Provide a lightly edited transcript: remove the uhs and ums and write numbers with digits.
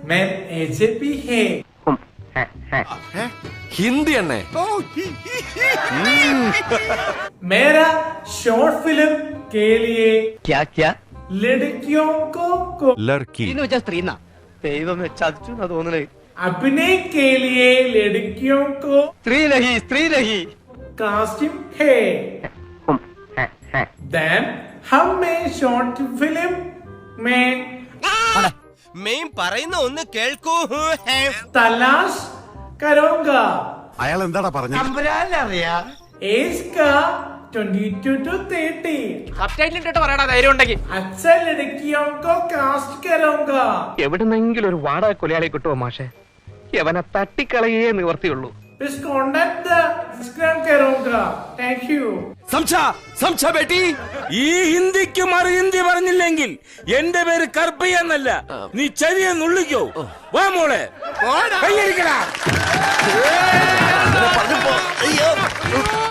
मैं AJP है। हिंदी है। मेरा शॉर्ट फिल्म के लिए क्या क्या लड़कियों को लड़की स्त्री ദൈവമേ ചതിച്ചു എന്നാ തോന്നണേ अभिनय के लिए लड़कियों को സ്ത്രീ രഹി कास्टिंग है। Then हमें शॉर्ट फिल्म में മെയിൻ പറയുന്ന ഒന്ന് കേൾക്കൂ. तलाश करूंगा। അയാൾ എന്താടാ പറഞ്ഞത്? एज का 22 to 30 സബ്ടൈറ്റിലിട്ട് പറയടാ ധൈര്യം ഉണ്ടെങ്കിൽ अच्छा लड़कियों को कास्ट करूंगा। എവിടെന്നെങ്കിലും ഒരു വാടക കൊലയാളി കിട്ടുമോ മാഷെ യവനെ തട്ടിക്കളയേ നിവർത്തിയുള്ളൂ Please contact the Instagram करूंगा। Thank you. സംശ ബേട്ടി ഈ ഹിന്ദിക്ക് മറു ഹിന്ദി പറഞ്ഞില്ലെങ്കിൽ എന്റെ പേര് കർപ്പയ്യ എന്നല്ല, നീ ചെറിയ നുള്ളിക്കോ. വാ മോളെ കൈയടിക്കടാ.